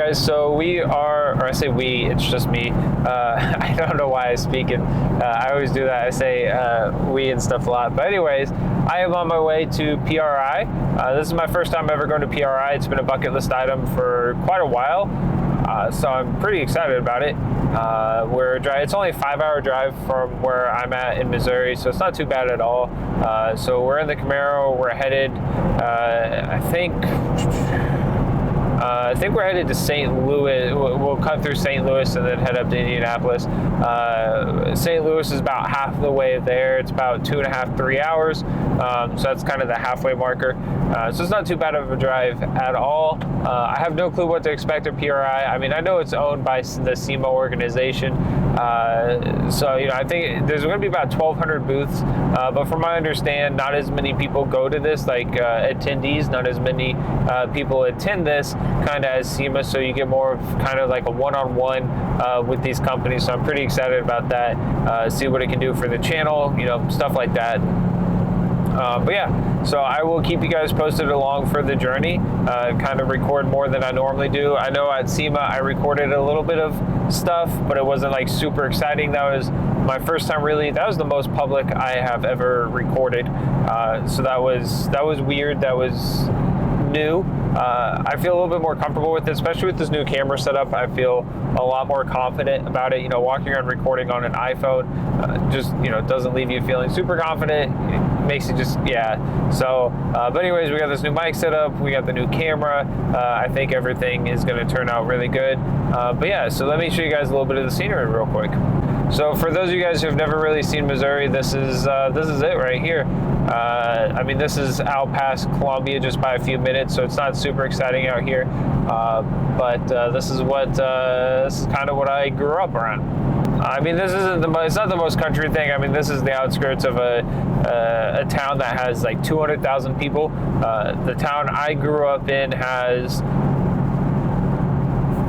guys, so we are, or I say we, it's just me. I don't know why I speak in, I always do that. I say we and stuff a lot. But anyways, I am on my way to PRI. This is my first time ever going to PRI. It's been a bucket list item for quite a while. So I'm pretty excited about it. It's only a 5-hour drive from where I'm at in Missouri, so it's not too bad at all. So we're in the Camaro. We're headed, I think we're headed to St. Louis. We'll cut through St. Louis and then head up to Indianapolis. St. Louis is about half the way there. It's about 2.5, 3 hours. So that's kind of the halfway marker. So it's not too bad of a drive at all. I have no clue what to expect at PRI. I mean, I know it's owned by the SEMA organization. So, I think there's going to be about 1,200 booths. But from my understand, not as many people go to this, like attendees. Not as many people attend this kind of as SEMA. So you get more of kind of like a one-on-one with these companies. So I'm pretty excited about that. See what it can do for the channel, stuff like that. But yeah, so I will keep you guys posted along for the journey, kind of record more than I normally do. I know at SEMA I recorded a little bit of stuff, but it wasn't like super exciting. That was my first time really. That was the most public I have ever recorded. So that was weird. That was new. I feel a little bit more comfortable with it, especially with this new camera setup. I feel a lot more confident about it. Walking around recording on an iPhone just doesn't leave you feeling super confident. It makes it just, yeah. So but anyways, we got this new mic set up, we got the new camera. I think everything is going to turn out really good. But yeah, so let me show you guys a little bit of the scenery real quick. So for those of you guys who have never really seen Missouri, this is it right here. I mean, this is out past Columbia just by a few minutes, so it's not super exciting out here. But this is kind of what I grew up around. I mean, it's not the most country thing. I mean, this is the outskirts of a town that has like 200,000 people. The town I grew up in has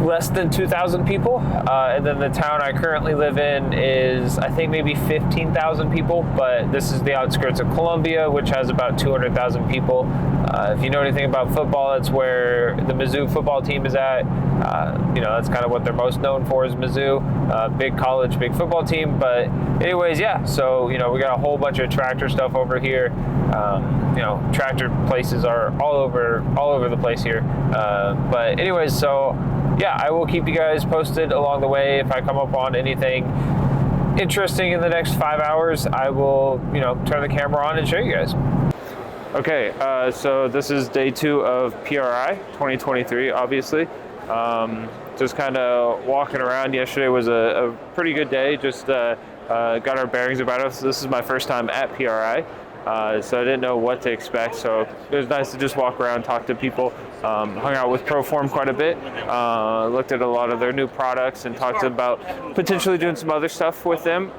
less than 2,000 people, and then the town I currently live in is, I think, maybe 15,000 people, but this is the outskirts of Columbia, which has about 200,000 people. If you know anything about football, that's where the Mizzou football team is at. That's kind of what they're most known for, is Mizzou. Big college, big football team. But anyways, yeah, so, we got a whole bunch of tractor stuff over here. Tractor places are all over the place here. But anyways, so yeah, I will keep you guys posted along the way. If I come up on anything interesting in the next 5 hours, I will, turn the camera on and show you guys. Okay, so this is day 2 of PRI 2023, obviously. Just kind of walking around. Yesterday was a pretty good day. Just got our bearings about us. This is my first time at PRI. So I didn't know what to expect, so it was nice to just walk around, talk to people. Hung out with Proform quite a bit, looked at a lot of their new products and talked about potentially doing some other stuff with them.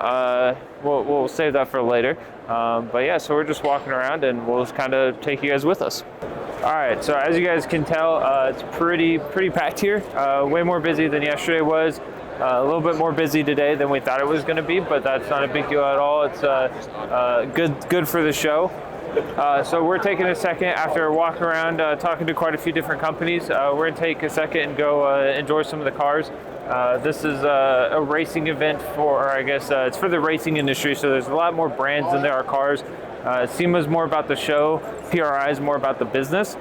We'll save that for later. But yeah, so we're just walking around and we'll just kind of take you guys with us. All right, so as you guys can tell, it's pretty packed here. Way more busy than yesterday was. A little bit more busy today than we thought it was going to be, but that's not a big deal at all. It's good for the show. So we're taking a second after walking around, talking to quite a few different companies. We're going to take a second and go enjoy some of the cars. This is a racing event or I guess it's for the racing industry, so there's a lot more brands than there are cars. SEMA is more about the show, PRI is more about the business.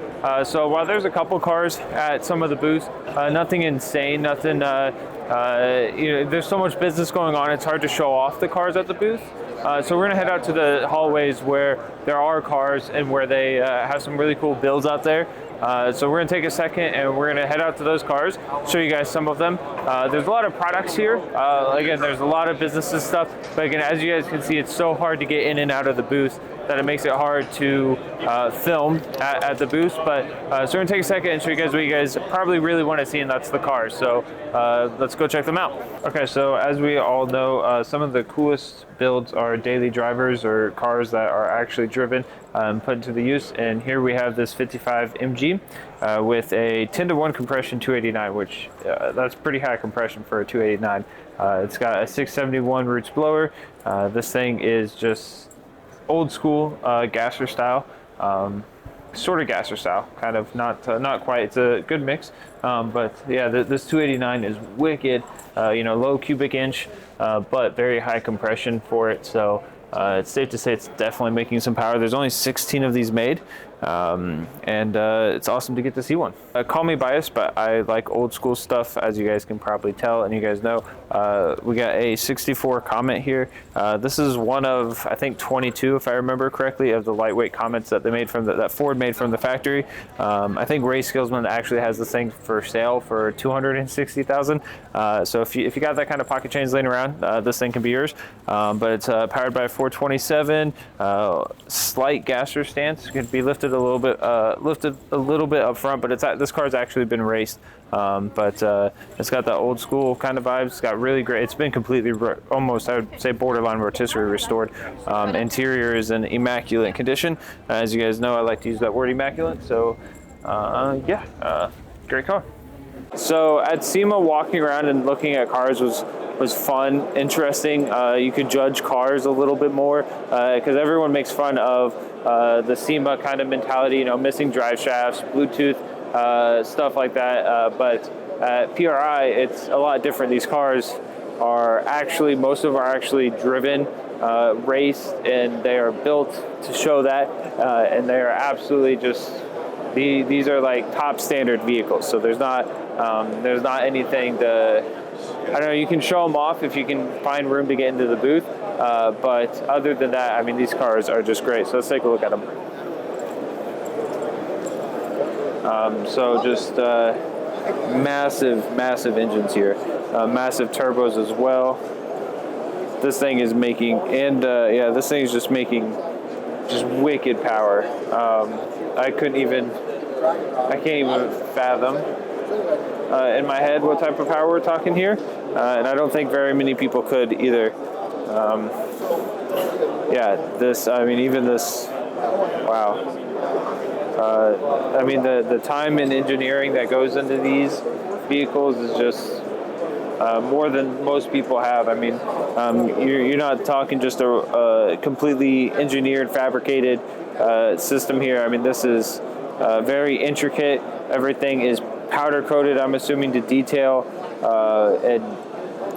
So while there's a couple cars at some of the booths, nothing insane, nothing, there's so much business going on, it's hard to show off the cars at the booth. So we're going to head out to the hallways where there are cars and where they have some really cool builds out there. So we're going to take a second and we're going to head out to those cars, show you guys some of them. There's a lot of products here. Again, there's a lot of businesses stuff, but again, as you guys can see, it's so hard to get in and out of the booth that it makes it hard to film at the booth. But so we're going to take a second and show you guys what you guys probably really want to see, and that's the cars. So let's go check them out. Okay, so as we all know, some of the coolest builds are daily drivers or cars that are actually driven and put into the use. And here we have this 55 MG with a 10-to-1 compression 289, which that's pretty high compression for a 289. It's got a 671 roots blower. This thing is just old school gasser style. sort of gasser style, kind of not quite. It's a good mix, but yeah, this 289 is wicked. Low cubic inch, but very high compression for it. So it's safe to say it's definitely making some power. There's only 16 of these made, and it's awesome to get to see one. Call me biased, but I like old school stuff, as you guys can probably tell, and you guys know. We got a 64 Comet here. This is one of, I think, 22, if I remember correctly, of the lightweight Comets that they made that Ford made from the factory. I think Ray Skillsman actually has this thing for sale for $260,000. So if you got that kind of pocket change laying around, this thing can be yours. But it's powered by a 427, slight gasser stance. It can be lifted a little bit up front, but this car's actually been raced. But it's got that old school kind of vibes. It's got really great, it's been completely almost, I would say, borderline rotisserie restored. Interior is in immaculate condition. As you guys know, I like to use that word immaculate. So great car. So at SEMA, walking around and looking at cars was fun, interesting. You could judge cars a little bit more because everyone makes fun of the SEMA kind of mentality, missing drive shafts, Bluetooth, stuff like that. But at PRI, it's a lot different. These cars are actually, most of them are actually driven, raced, and they are built to show that. And they are absolutely just, these are like top standard vehicles. So there's not anything to, I don't know, you can show them off if you can find room to get into the booth. But other than that, I mean, these cars are just great. So let's take a look at them. So just massive engines here, massive turbos as well. This thing is making, and this thing is just making just wicked power. I can't even fathom in my head what type of power we're talking here, and I don't think very many people could either. Even this, wow. The time and engineering that goes into these vehicles is just more than most people have. I mean, you're not talking just a completely engineered, fabricated system here. I mean, this is very intricate. Everything is powder coated, I'm assuming, to detail, and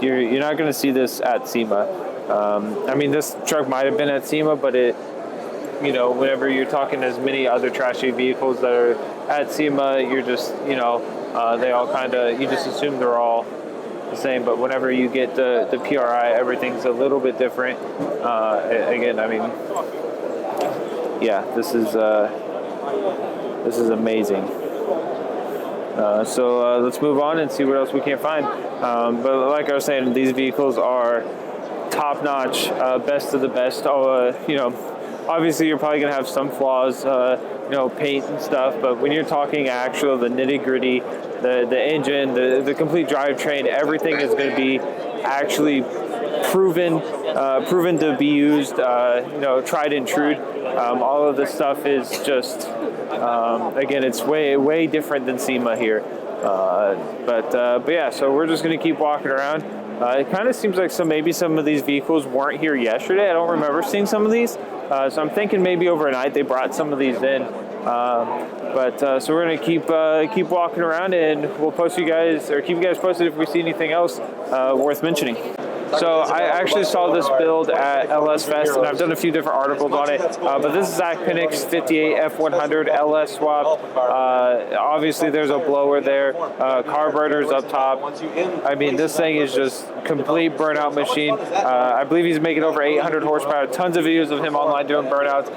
you're not going to see this at SEMA. This truck might have been at SEMA, but whenever you're talking as many other trashy vehicles that are at SEMA, you're just, they all kind of, you just assume they're all the same. But whenever you get the PRI, everything's a little bit different. This is amazing. So let's move on and see what else we can find. But like I was saying, these vehicles are top-notch, best of the best. Obviously you're probably going to have some flaws, paint and stuff, but when you're talking the nitty-gritty, the engine, the complete drivetrain, everything is going to be actually proven to be used, tried and true. All of this stuff is just, again, it's way different than SEMA here. So we're just going to keep walking around. It kind of seems like maybe some of these vehicles weren't here yesterday. I don't remember seeing some of these. So I'm thinking maybe overnight they brought some of these in. So we're going to keep walking around, and we'll keep you guys posted if we see anything else worth mentioning. So I actually saw this build at LS Fest, and I've done a few different articles on it. But this is Zach Pinnock's 58 F100 LS swap. Obviously, there's a blower there, carburetors up top. I mean, this thing is just complete burnout machine. I believe he's making over 800 horsepower. Tons of videos of him online doing burnouts.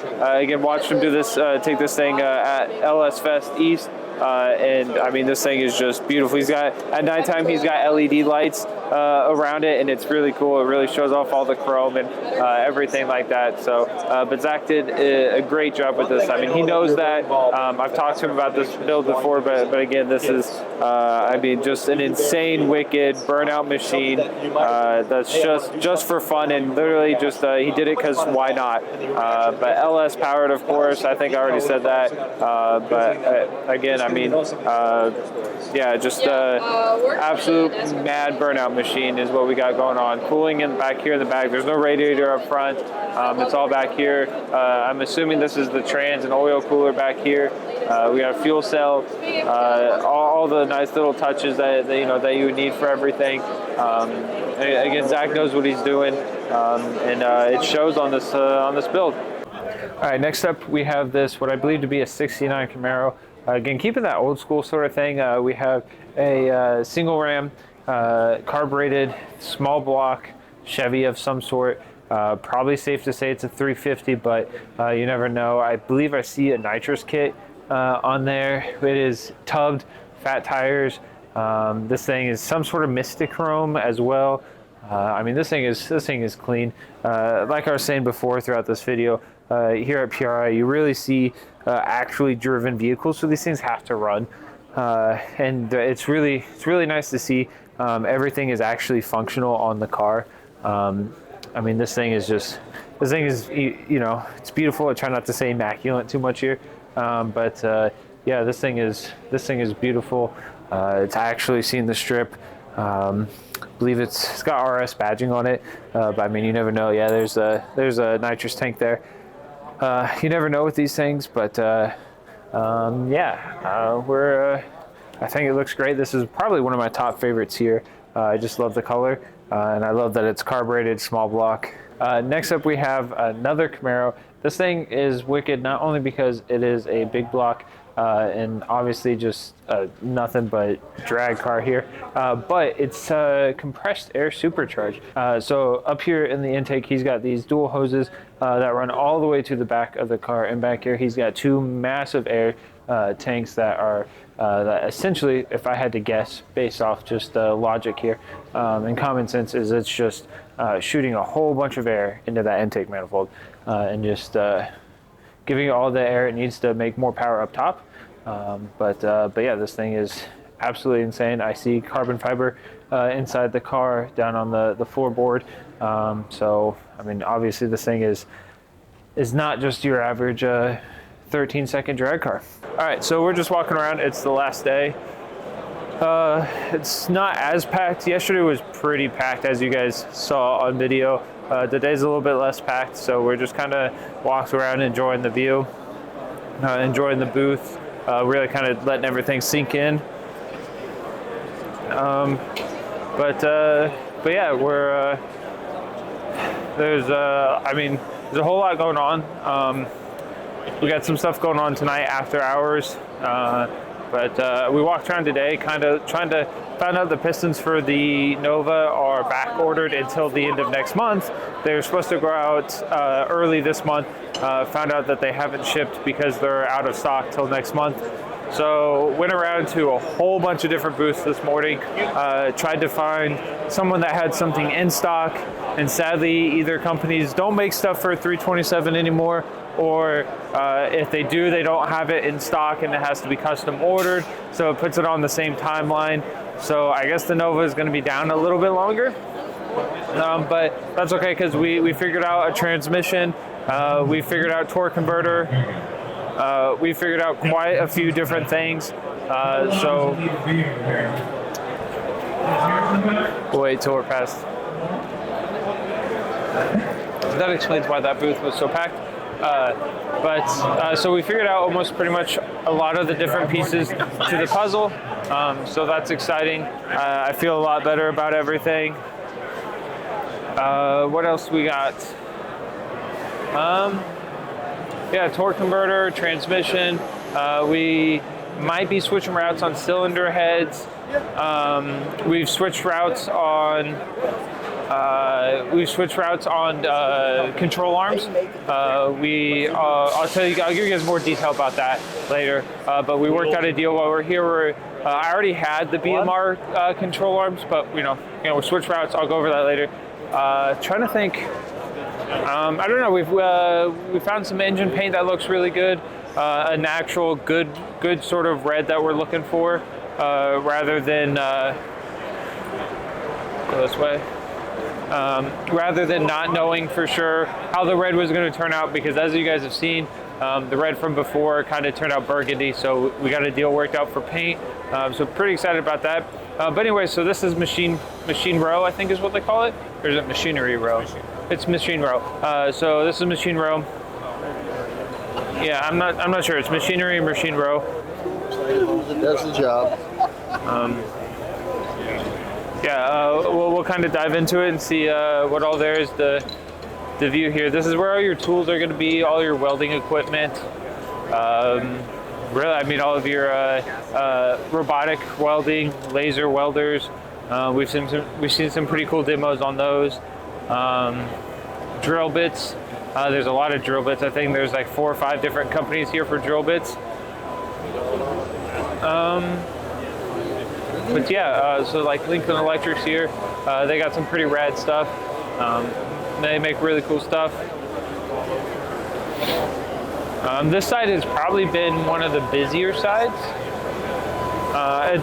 Again, watched him do this, take this thing at LS Fest East. This thing is just beautiful. At nighttime, he's got LED lights around it, and it's really cool. It really shows off all the chrome and everything like that. So, but Zach did a great job with this. I mean, he knows that. I've talked to him about this build before, but again, this is, just an insane, wicked burnout machine that's just for fun, and literally just he did it because why not? But LS powered, of course. I think I already said that. Again, mean, yeah, just absolute mad burnout machine is what we got going on. Cooling in back here in the back. There's no radiator up front. It's all back here. I'm assuming this is the trans and oil cooler back here. We got a fuel cell. All the nice little touches that you would need for everything. Again, Zach knows what he's doing, and it shows on this build. All right, next up we have this, what I believe to be a 69 Camaro. Again, keeping that old school sort of thing. We have a single ram, carbureted, small block Chevy of some sort. Probably safe to say it's a 350, but you never know. I believe I see a nitrous kit on there. It is tubbed, fat tires. This thing is some sort of Mystic Chrome as well. I mean, this thing is clean. Like I was saying before throughout this video, here at PRI, you really see actually driven vehicles, so these things have to run, and it's really nice to see everything is actually functional on the car. I mean, this thing is it's beautiful. I try not to say immaculate too much here, but yeah, this thing is beautiful. It's actually seen the strip. I believe it's got RS badging on it, but I mean, you never know. Yeah, there's a nitrous tank there. You never know with these things, but yeah, I think it looks great. This is probably one of my top favorites here. I just love the color, and I love that it's carbureted, small block. Next up, we have another Camaro. This thing is wicked, not only because it is a big block, and obviously just nothing but drag car here, but it's compressed air supercharged. So up here in the intake, he's got these dual hoses that run all the way to the back of the car, and back here he's got two massive air tanks that are that essentially, if I had to guess based off just logic here and common sense, is it's just shooting a whole bunch of air into that intake manifold and just giving it all the air it needs to make more power up top. But yeah, this thing is absolutely insane. I see carbon fiber inside the car down on the floorboard. So I mean, obviously this thing is not just your average 13-second drag car. All right, so we're just walking around. It's the last day. It's not as packed. Yesterday was pretty packed, as you guys saw on video. Today's a little bit less packed, so we're just kind of walking around enjoying the view, enjoying the booth, really kind of letting everything sink in. But yeah, we're there's a whole lot going on. We got some stuff going on tonight after hours, but we walked around today kind of trying to find out the pistons for the Nova are back ordered until the end of next month. They were supposed to go out early this month. Found out that they haven't shipped because they're out of stock till next month. So went around to a whole bunch of different booths this morning, tried to find someone that had something in stock, and sadly either companies don't make stuff for 327 anymore, or if they do, they don't have it in stock and it has to be custom ordered, so it puts it on the same timeline. So I guess the Nova is going to be down a little bit longer, but that's okay because we figured out a transmission, we figured out torque converter, we figured out quite a few different things. So we'll wait till we're past. That explains why that booth was so packed. So we figured out almost pretty much a lot of the different pieces to the puzzle. So that's exciting. I feel a lot better about everything. What else we got? Yeah, torque converter, transmission. We might be switching routes on cylinder heads. We've switched routes on control arms. I'll give you guys more detail about that later. But we worked out a deal while we're here where I already had the BMR control arms, but we switched routes. I'll go over that later. Trying to think. I don't know. We found some engine paint that looks really good. An actual good sort of red that we're looking for, rather than go this way. Rather than not knowing for sure how the red was going to turn out, because as you guys have seen, The red from before kind of turned out burgundy, so we got a deal worked out for paint. So pretty excited about that. But anyway, so this is machine row, I think is what they call it. Or is it machinery row? It's machine row. So this is machine row. Yeah, I'm not sure. It's machinery and machine row. That's the job. We'll kind of dive into it and see what all there is to view here. This is where all your tools are going to be, all your welding equipment. Really, I mean, all of your robotic welding, laser welders. We've seen some pretty cool demos on those. Drill bits. There's a lot of drill bits. I think there's like 4 or 5 different companies here for drill bits. But yeah, so like Lincoln Electric's here. They got some pretty rad stuff. They make really cool stuff. This side has probably been one of the busier sides.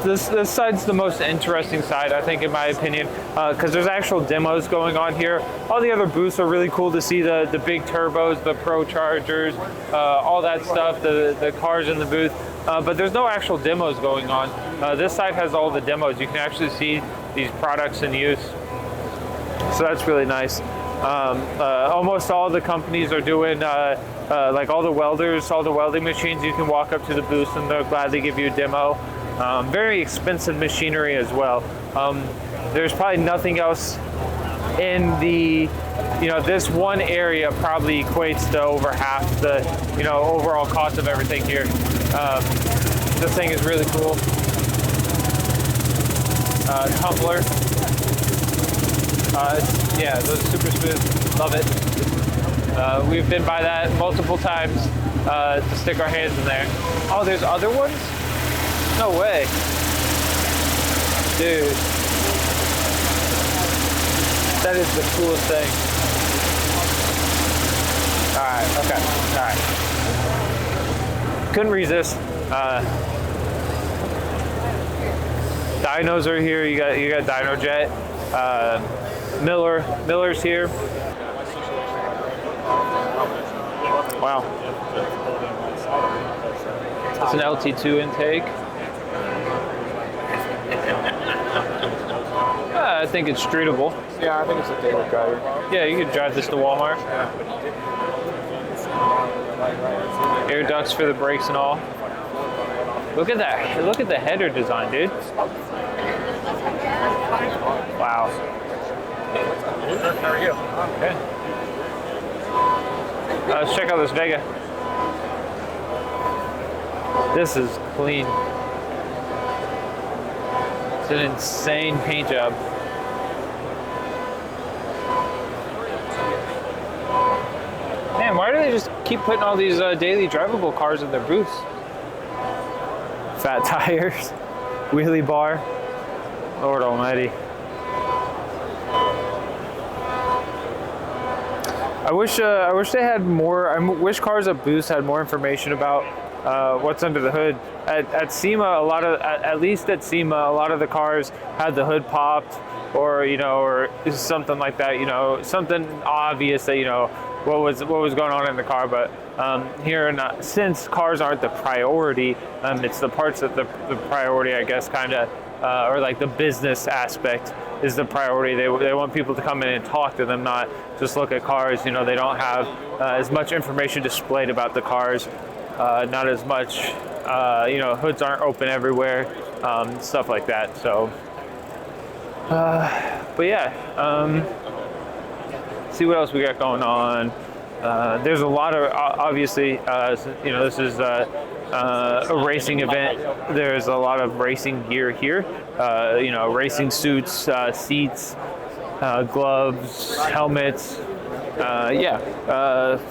This side's the most interesting side, I think, in my opinion, because there's actual demos going on here. All the other booths are really cool to see the big turbos, the Pro Chargers, all that stuff, the cars in the booth. But there's no actual demos going on. This side has all the demos. You can actually see these products in use. So that's really nice. Almost all the companies are doing, like all the welders, all the welding machines, you can walk up to the booth and they'll gladly give you a demo. Very expensive machinery as well. There's probably nothing else in the, this one area probably equates to over half the, overall cost of everything here. This thing is really cool. Tumbler. Yeah, those super smooth. Love it. We've been by that multiple times to stick our hands in there. Oh, there's other ones? No way. Dude. That is the coolest thing. Alright, okay. Alright. Couldn't resist. Dynos are here. You got Dyno Jet. Miller's here. Wow. It's an LT2 intake. I think it's streetable. Yeah, I think it's a daily driver. Yeah, you could drive this to Walmart. Air ducts for the brakes and all. Look at that. Look at the header design, dude. Wow. How are you? Okay. Let's check out this Vega. This is clean. It's an insane paint job. Man, why do they just keep putting all these daily drivable cars in their booths? Fat tires, wheelie bar. Lord almighty. I wish they had more. I wish cars at booths had more information about what's under the hood. At SEMA, at least at SEMA, a lot of the cars had the hood popped, or or something like that. Something obvious that what was going on in the car. But here, since cars aren't the priority, it's the parts that the priority, I guess, kind of, or like the business aspect is the priority. They want people to come in and talk to them, not just look at cars. They don't have as much information displayed about the cars, not as much, hoods aren't open everywhere, stuff like that. So, but yeah, see what else we got going on. There's a lot of, obviously, this is a racing event. There's a lot of racing gear here, racing suits, seats, gloves, helmets.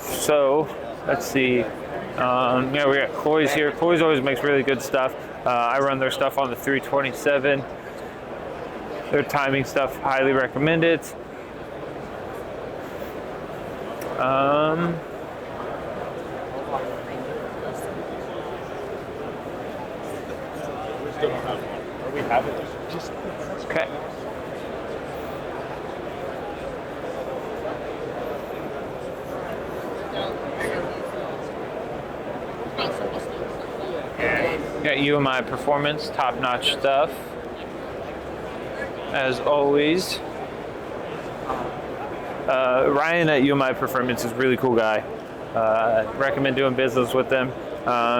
So let's see. We got Cloy's here. Cloy's always makes really good stuff. I run their stuff on the 327. Their timing stuff, highly recommend it. We have it. Okay. Got UMI Performance, top-notch stuff, as always. Ryan at UMI Performance is a really cool guy. Recommend doing business with them.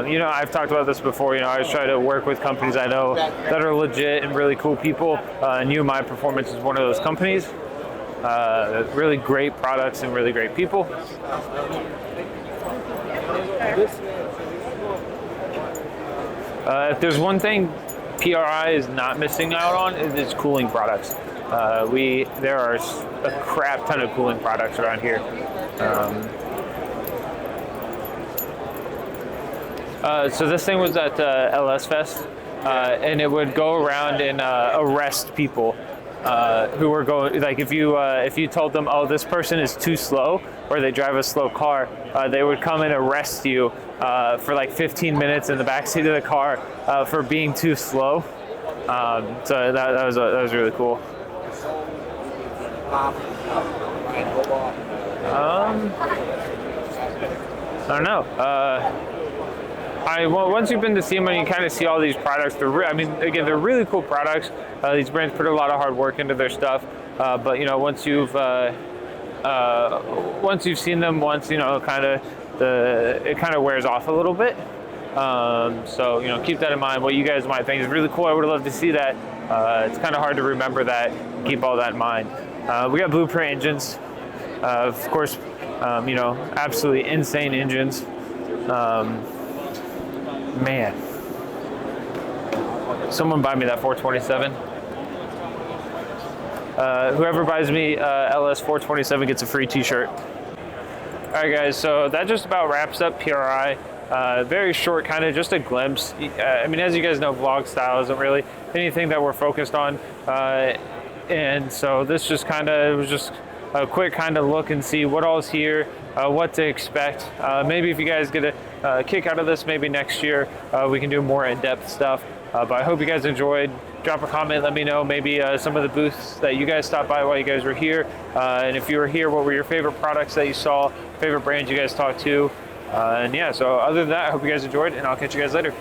You know, I've talked about this before. You know, I always try to work with companies I know that are legit and really cool people. And UMI Performance is one of those companies. Really great products and really great people. If there's one thing PRI is not missing out on, it is cooling products. There are a crap ton of cooling products around here. So this thing was at LS Fest, and it would go around and arrest people who were going. Like if you told them, oh, this person is too slow, or they drive a slow car, they would come and arrest you for like 15 minutes in the backseat of the car for being too slow. So that was really cool. I don't know. Once you've been to SEMA, you kind of see all these products. Again, they're really cool products. These brands put a lot of hard work into their stuff. But you know, once you've seen them once, you know, it kind of wears off a little bit. So you know, keep that in mind. What you guys might think is really cool. I would love to see that. It's kind of hard to remember that. Keep all that in mind. We got Blueprint engines, of course. You know, absolutely insane engines. Man, someone buy me that 427. Whoever buys me LS 427 gets a free t-shirt. All right, guys, so that just about wraps up PRI. Very short, kind of just a glimpse. I mean, as you guys know, vlog style isn't really anything that we're focused on. And so this was just a quick kind of look and see what all's here, what to expect. Maybe if you guys get a kick out of this, maybe next year we can do more in-depth stuff. But I hope you guys enjoyed. Drop a comment, let me know maybe some of the booths that you guys stopped by while you guys were here. And if you were here, what were your favorite products that you saw, favorite brands you guys talked to? And yeah, so other than that, I hope you guys enjoyed, and I'll catch you guys later.